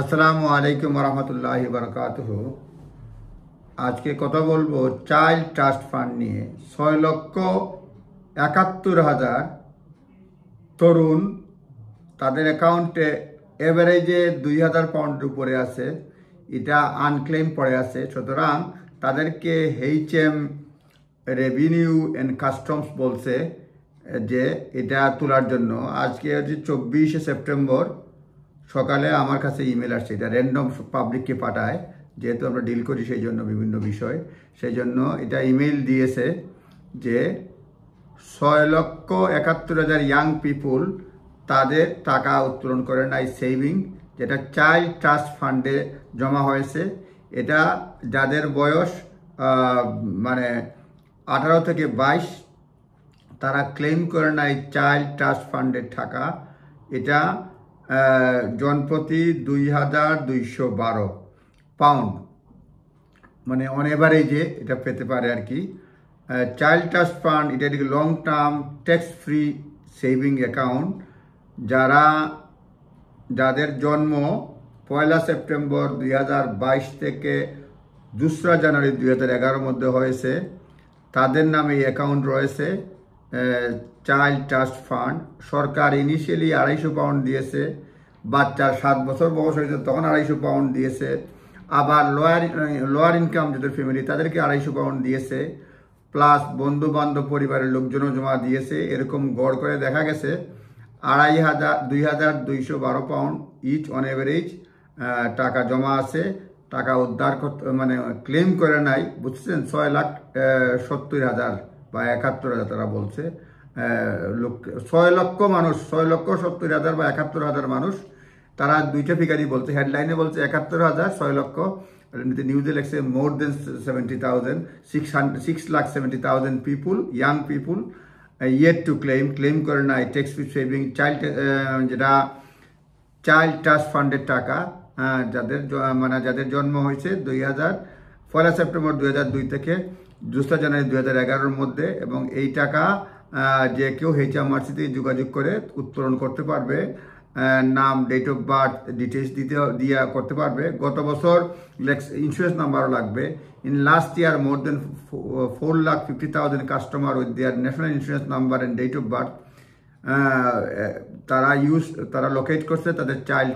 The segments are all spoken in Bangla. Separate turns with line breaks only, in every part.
আসসালামু আলাইকুম রহমতুল্লাহি বারাকাতুহু। আজকে কথা বলবো চাইল্ড ট্রাস্ট ফান্ড নিয়ে। 6,71,000 তরুণ, তাদের অ্যাকাউন্টে এভারেজে 2,000 পাউন্ডের উপরে আছে। এটা আনক্লেম পড়ে আছে, সুতরাং তাদেরকে এইচএম রেভিনিউ অ্যান্ড কাস্টমস বলছে যে এটা তোলার জন্য। আজকে হচ্ছে 24শে সেপ্টেম্বর সকালে আমার কাছে ইমেল আসছে। এটা র্যান্ডম পাবলিককে পাঠায়, যেহেতু আমরা ডিল করি সেই জন্য বিভিন্ন বিষয়, সেই জন্য এটা ইমেল দিয়েছে যে 6,71,000 ইয়াং পিপুল তাদের টাকা উত্তোলন করে নাই সেভিং, যেটা চাইল্ড ট্রাস্ট ফান্ডে জমা হয়েছে। এটা যাদের বয়স মানে 18 থেকে 22, তারা ক্লেম করে নাই চাইল্ড ট্রাস্ট ফান্ডের টাকা। এটা জনপ্রতি 2,212 পাউন্ড, মানে অন এভারেজে এটা পেতে পারে আর কি। চাইল্ড ট্রাস্ট ফান্ড এটা একটি long term tax free saving account. যাদের জন্ম 1 সেপ্টেম্বর 2022 থেকে 2 জানুয়ারি 2011 মধ্যে হয়েছে, তাদের নামে এই অ্যাকাউন্ট রয়েছে চাইল্ড ট্রাস্ট ফান্ড। সরকার ইনিশিয়ালি 250 পাউন্ড দিয়েছে, বাচ্চার 7 বছর বয়স হয়েছে তখন 250 পাউন্ড দিয়েছে। আবার লোয়ার ইনকাম যাদের ফ্যামিলি তাদেরকে 250 পাউন্ড দিয়েছে, প্লাস বন্ধু বান্ধব পরিবারের লোকজনও জমা দিয়েছে। এরকম গড় করে দেখা গেছে 2,212 পাউন্ড ইচ অন এভারেজ টাকা জমা আছে। টাকা উদ্ধার করতে মানে ক্লেম করে নাই, বুঝছেন? 6,70,000 বা 71,000 তারা বলছে। 6 লক্ষ মানুষ, 6,70,000 বা 71,000 মানুষ, তারা দুইটা ফিগারই বলছে। হেডলাইনে বলছে 71,000, 6 লক্ষ। নিউজে লেখছে more than 70,000, 6,70,000 people, young people yet to claim করে নাই ট্যাক্স ফ্রি সেভিং যেটা চাইল্ড ট্রাস্ট ফান্ডের টাকা। যাদের জন্ম হয়েছে 1 সেপ্টেম্বর 2002 থেকে 2 জানুয়ারি 2011 মধ্যে, এবং এই টাকা যে কেউ HMRC-তে যোগাযোগ করে উত্তোলন করতে পারবে। নাম, ডেট অফ বার্থ ডিটেলস দিয়ে করতে পারবে। গত বছর ইন্স্যুরেন্স নাম্বারও লাগবে। In last year more than 4,50,000 customer with their national insurance number and date of birth তারা লোকেট করছে তাদের চাইল্ড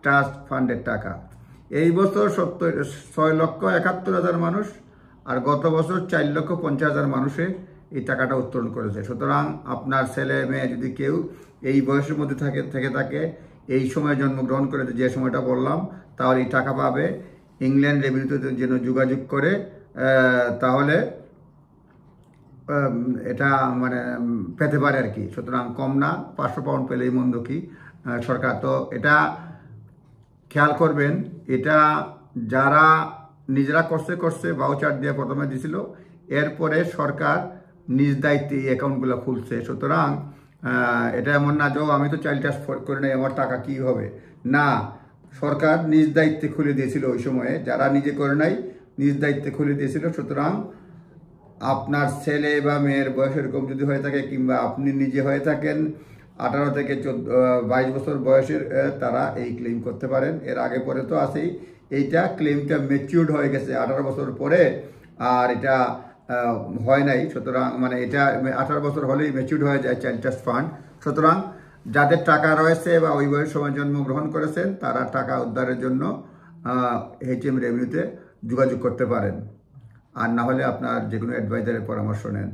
ট্রাস্ট ফান্ডের টাকা। এই বছর 6,71,000 মানুষ, আর গত বছর 4,50,000 মানুষে এই টাকাটা উত্তোলন করেছে। সুতরাং আপনার ছেলে মেয়ে যদি কেউ এই বয়সের মধ্যে থেকে থাকে, এই সময় জন্মগ্রহণ করে যে সময়টা বললাম, তাহলে এই টাকা পাবে। ইংল্যান্ড রেভিনিউতে যেন যোগাযোগ করে, তাহলে এটা মানে পেতে পারে আর কি। সুতরাং কম না, 500 পাউন্ড পেলেই মন্দ কি। সরকার তো এটা খেয়াল করবেন, এটা যারা নিজেরা করছে ভাউচার দিয়ে প্রথমে দিছিল, এরপরে সরকার নিজ দায়িত্বে এই অ্যাকাউন্টগুলো খুলছে। সুতরাং এটা এমন না যে আমি তো চাইল্ড ট্রাস্ট করে নাই, আমার টাকা কি হবে, না। সরকার নিজ দায়িত্বে খুলে দিয়েছিল ওই সময়ে, যারা নিজে করে নাই নিজ দায়িত্বে খুলে দিয়েছিল। সুতরাং আপনার ছেলে বা মেয়ের বয়স এরকম যদি হয়ে থাকে, কিংবা আপনি নিজে হয়ে থাকেন 18 থেকে 22 বছর বয়সের, তারা এই ক্লেম করতে পারেন। এর আগে পরে তো আছেই, এইটা ক্লেমটা ম্যাচিউরড হয়ে গেছে 18 বছর পরে, আর এটা হয় নাই। সুতরাং মানে এটা 18 বছর হলেই ম্যাচিউরড হয়ে যায় চাইল্ড ট্রাস্ট ফান্ড। সুতরাং যাদের টাকা রয়েছে বা ওই বয়সের সময় জন্মগ্রহণ করেছেন, তারা টাকা উদ্ধারের জন্য HM রেভিনিউতে যোগাযোগ করতে পারেন, আর না হলে আপনার যে কোনো অ্যাডভাইজারের পরামর্শ নেন।